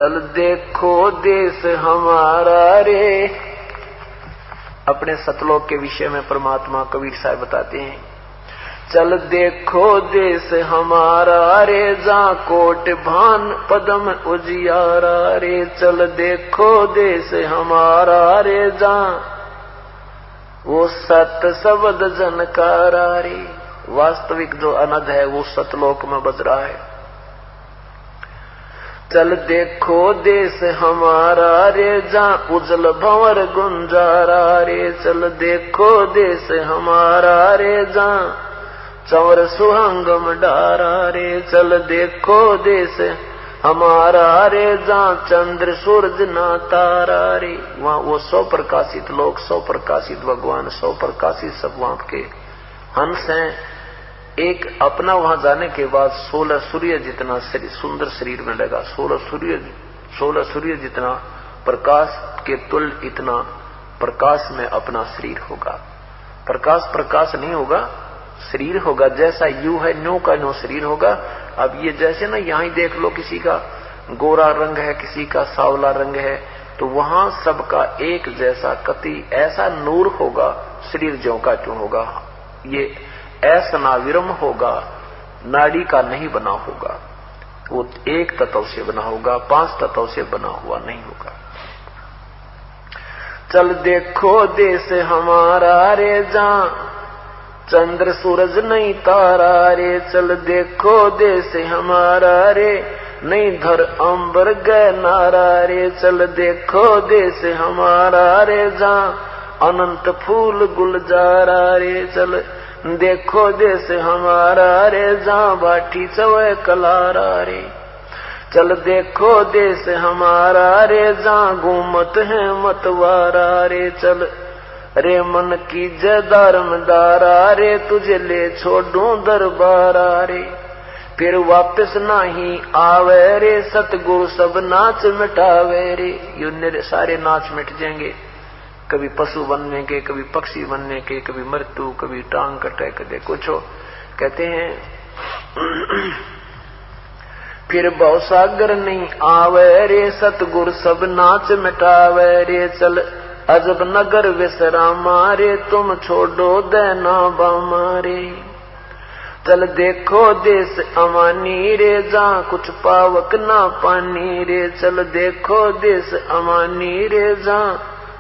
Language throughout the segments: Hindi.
चल देखो देश हमारा रे। अपने सतलोक के विषय में परमात्मा कबीर साहब बताते हैं, चल देखो देश हमारा रे, जा कोट भान पदम उजियारा रे। चल देखो देश हमारा रे, जा वो सत शब्द जनकारा रे। वास्तविक जो अनद है वो सतलोक में बज रहा है। चल देखो देश हमारा रे, जा उजल भंवर गुंजारा रे। चल देखो देश हमारा रे, जा चंवर सुहंगम डारा रे। चल देखो देश हमारा रे, जा चंद्र सूरज ना तारा रे। वहाँ वो सौ प्रकाशित लोग, सौ प्रकाशित भगवान, सौ प्रकाशित सब वहाँ के हंस हैं। एक अपना वहां जाने के बाद 16 सूर्य जितना सुंदर शरीर में लगा। 16 सूर्य जितना प्रकाश के तुल्य इतना प्रकाश में अपना शरीर होगा। प्रकाश नहीं होगा, शरीर होगा। जैसा यू है न्यू का न्यू शरीर होगा। अब ये जैसे ना यहाँ ही देख लो, किसी का गोरा रंग है, किसी का सांवला रंग है, तो वहां सबका एक जैसा कति ऐसा नूर होगा। शरीर ज्यों का त्यों होगा। ये ऐसा ना विरम होगा, नाड़ी का नहीं बना होगा। वो एक तत्व से बना होगा, 5 तत्व से बना हुआ नहीं होगा। चल देखो देश हमारा रे, जा चंद्र सूरज नहीं तारा रे। चल देखो देश हमारा रे, नहीं धर अंबर गए नारा रे। चल देखो देश हमारा रे, जा अनंत फूल गुलजारा रे। चल देखो देश हमारा रे, जा बाटी चवे कलारा रे। चल देखो देश हमारा रे, जा घूमत है मतवारा रे। चल रे मन की जदारमदारा रे, तुझे ले छोड़ूं दरबारा रे। फिर वापस नहीं आवे रे, सतगुरु सब नाच मिटावे रे। ये सारे नाच मिट जाएंगे, कभी पशु बनने के, कभी पक्षी बनने के, कभी मृत्यु, कभी टांग कटे, कभी कुछ हो। कहते हैं फिर भवसागर नहीं आवे रे, सतगुरु सब नाच मिटावे रे। चल अजब नगर विश्रामा रे, तुम छोड़ो देना बामारे। चल देखो देश अमानी रे, जा कुछ पावक ना पानी रे। चल देखो देश अमानी रे, जा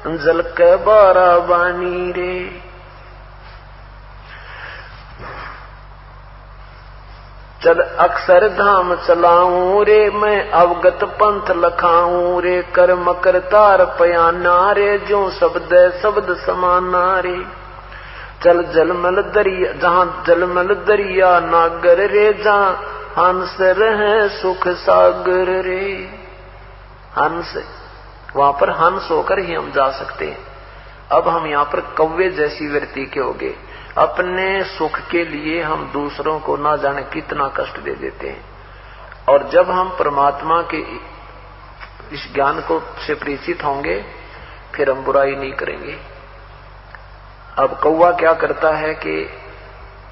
जल के बारा बानी रे। चल अक्षर धाम चलाऊं रे, मैं अवगत पंथ लखाऊं रे। कर मकर तार पयाना रे, जो शब्द समाना रे। चल जलमल दरिया, जहाँ जलमल दरिया नागर रे, जहाँ हंस रहे सुख सागर रे। हंस, वहां पर हंस होकर ही हम जा सकते हैं। अब हम यहाँ पर कौवे जैसी वृत्ति के हो गए। अपने सुख के लिए हम दूसरों को ना जाने कितना कष्ट दे देते हैं। और जब हम परमात्मा के इस ज्ञान को से परिचित होंगे, फिर हम बुराई नहीं करेंगे। अब कौवा क्या करता है कि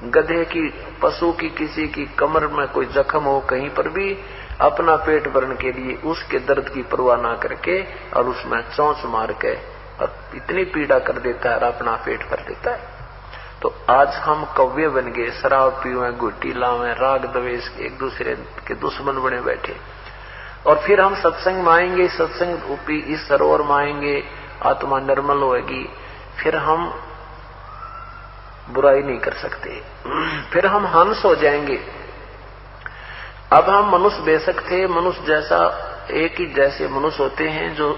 गधे की, पशु की, किसी की कमर में कोई जख्म हो कहीं पर भी, अपना पेट भरने के लिए उसके दर्द की परवाह ना करके और उसमें चोंच मार के और इतनी पीड़ा कर देता है और अपना पेट भर देता है। तो आज हम कौवे बन गए, शराब पीवे, गुट्टी लावे, राग द्वेष, एक दूसरे के दुश्मन बने बैठे। और फिर हम सत्संग में आएंगे, सत्संग रूपी इस सरोवर में आएंगे, आत्मा निर्मल होगी, फिर हम बुराई नहीं कर सकते, फिर हम हंस हो जाएंगे। अब हम मनुष्य बेशक थे, मनुष्य जैसा एक ही जैसे मनुष्य होते हैं। जो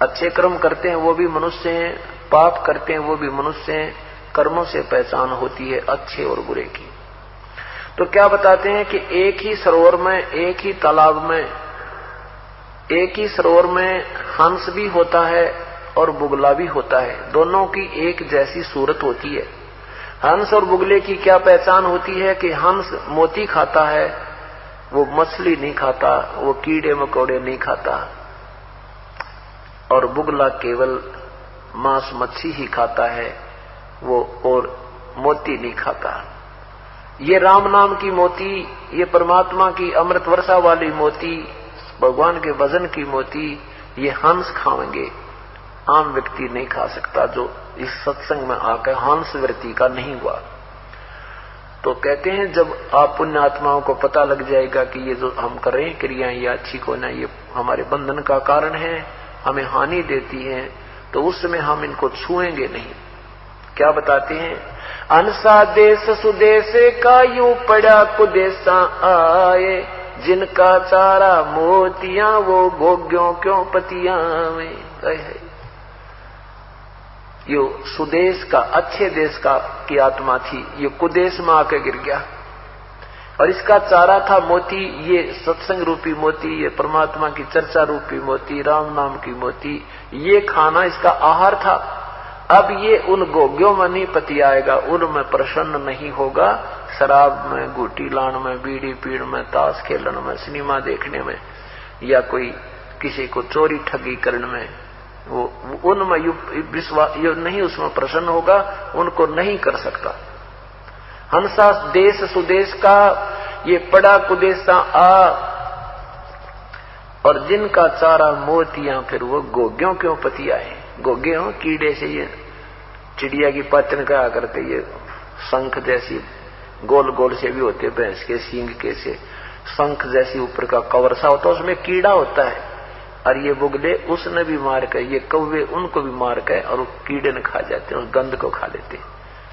अच्छे कर्म करते हैं वो भी मनुष्य हैं, पाप करते हैं वो भी मनुष्य हैं। कर्मों से पहचान होती है अच्छे और बुरे की। तो क्या बताते हैं कि एक ही सरोवर में, एक ही तालाब में, एक ही सरोवर में हंस भी होता है और बुगला भी होता है। दोनों की एक जैसी सूरत होती है। हंस और बुगले की क्या पहचान होती है कि हंस मोती खाता है, वो मछली नहीं खाता, वो कीड़े मकोड़े नहीं खाता, और बुगला केवल मांस मच्छी ही खाता है, वो और मोती नहीं खाता। ये राम नाम की मोती, ये परमात्मा की अमृत वर्षा वाली मोती भगवान के वजन की मोती ये हंस खाएंगे, आम व्यक्ति नहीं खा सकता जो इस सत्संग में आकर हंस वृत्ति का नहीं हुआ। तो कहते हैं जब आप पुण्य आत्माओं को पता लग जाएगा कि ये जो हम कर रहे हैं क्रियाएं ये अच्छी को ना, ये हमारे बंधन का कारण है, हमें हानि देती है, तो उस समय हम इनको छुएंगे नहीं। क्या बताते हैं, अनसा देश सुदेश का यूं पड़ा कुदेशा आए, जिनका चारा मोतियां वो भोग्यों क्यों पतियां में। यो सुदेश का, अच्छे देश का की आत्मा थी, ये कुदेश में आके गिर गया और इसका चारा था मोती, ये सत्संग रूपी मोती, ये परमात्मा की चर्चा रूपी मोती, राम नाम की मोती, ये खाना इसका आहार था। अब ये उन गोग्यों में नहीं पति आएगा, उनमें प्रसन्न नहीं होगा, शराब में, गुटी लान में, बीड़ी पीड़ में, ताश खेलन में, सिनेमा देखने में, या कोई किसी को चोरी ठगी करने में, वो उनमें विश्वास नहीं, उसमें प्रसन्न होगा, उनको नहीं कर सकता। हंसा देश सुदेश का ये पड़ा कुदेशा आ, और जिनका चारा मोतियां फिर वो गोग्यों क्यों पति आए। गोगे हो कीड़े से, ये चिड़िया की पतन कहा करते, ये शंख जैसी गोल गोल से भी होते, भैंस के सींग के से शंख जैसी ऊपर का कवर सा होता है, उसमें कीड़ा होता है, और ये बुगले उसने भी मार कर, ये कौवे उनको भी मार कर, और वो कीड़े ने खा जाते हैं, उस गंध को खा लेते हैं,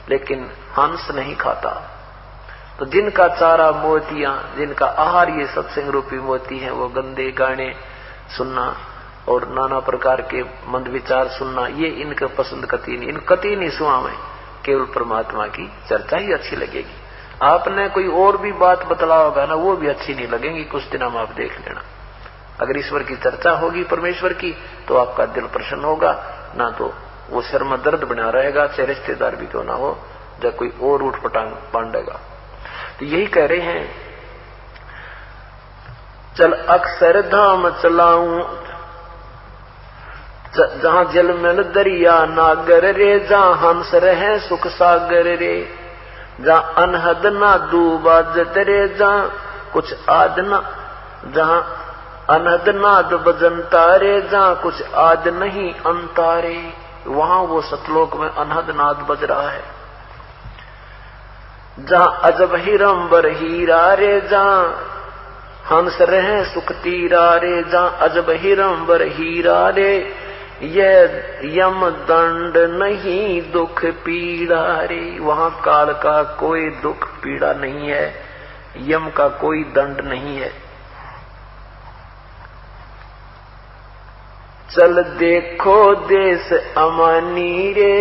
लेकिन हंस नहीं खाता। तो जिनका चारा मोतियां, जिनका आहार ये सत्संग रूपी मोती है, वो गंदे गाने सुनना और नाना प्रकार के मंद विचार सुनना, ये इनके पसंद कती नहीं, इन कती नहीं सुना में, केवल परमात्मा की चर्चा ही अच्छी लगेगी। आपने कोई और भी बात बतला होगा ना, वो भी अच्छी नहीं लगेगी, कुछ दिन हम आप देख लेना। अगर ईश्वर की चर्चा होगी परमेश्वर की, तो आपका दिल प्रसन्न होगा, ना तो वो सिर में दर्द बना रहेगा, चाहे रिश्तेदार भी क्यों ना हो, जब कोई और उठ पटांग पांडेगा। तो यही कह रहे हैं, चल अक्सर धाम चलाऊं, जहां जल में दरिया नागर रे, जहां हंस रहे सुख सागर रे, जहां अनहद ना डूबा जत रे, जहां कुछ आद ना, जहां अनहद नाद बजनता रे, जहां कुछ आद नहीं अंतारे, वहां वो सतलोक में अनहद नाद बज रहा है। जहां अजब हिरंबर हीरा रे, जहां हंस रहे सुख तीरा रे, जहां अजब हिरंबर हीरा रे, यह यम दंड नहीं दुख पीड़ा रे, वहां काल का कोई दुख पीड़ा नहीं है, यम का कोई दंड नहीं है। चल देखो देश अमानी रे,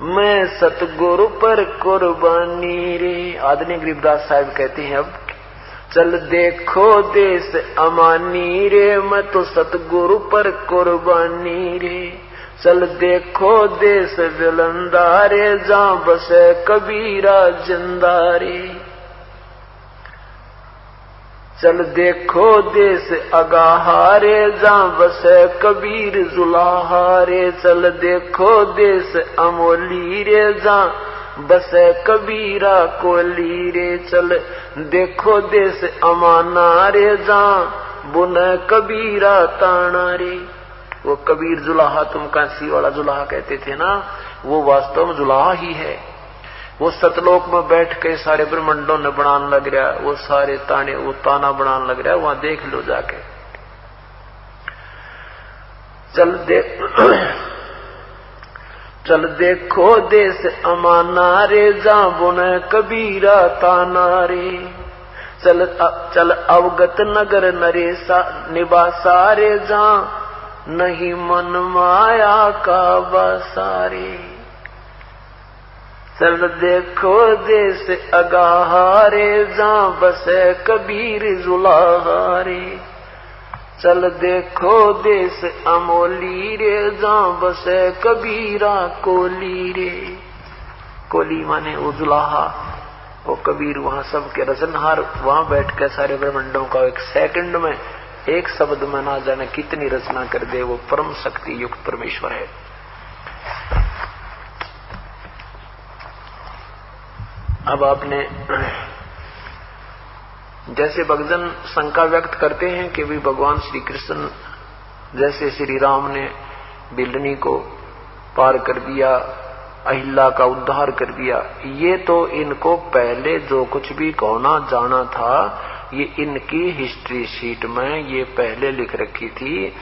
मैं सतगुरु पर कुर्बानी रे। आदरणीय गरीबदास साहब कहते हैं, अब चल देखो देश अमानी रे, मैं तो सतगुरु पर कुर्बानी रे। चल देखो देश विलंदा रे, जहां बसे कबीरा जिंदा रे। चल देखो देश अगाहारे, जहां बसे कबीर जुलाहारे। चल देखो देश अमोली रे, जहां बसे कबीरा कोली रे। चल देखो देश अमाना रे, जहां बुने कबीरा ताना रे। वो कबीर जुलाहा, तुम काशी वाला जुलाहा कहते थे ना, वो वास्तव में जुलाहा ही है। वो सतलोक में बैठ के सारे ब्रह्मंडों ने बनाने लग रहा, वो सारे ताने, वो ताना बनाने लग रहा, वहां देख लो जाके। चल देखो देश अमाना रे, जहां बुने कबीरा ताना रे। चल अवगत नगर नरेसा निवासा रे, जहां नहीं मन माया का बसारे। चल देखो देश अगाहारे, जहां बसे कबीर जुलाहारे। चल देखो देश अमोली रे, जहां बसे कबीरा कोली रे। कोली माने वो जुलाहा, वो कबीर वहां सबके रचनहार, वहां बैठ के सारे ब्रह्मंडों का एक सेकंड में, एक शब्द में ना जाने कितनी रचना कर दे, वो परम शक्ति युक्त परमेश्वर है। अब आपने जैसे भक्तजन शंका व्यक्त करते हैं कि भी भगवान श्री कृष्ण जैसे श्री राम ने बिल्लनी को पार कर दिया, अहिल्या का उद्धार कर दिया, ये तो इनको पहले जो कुछ भी होना जाना था ये इनकी हिस्ट्री शीट में ये पहले लिख रखी थी।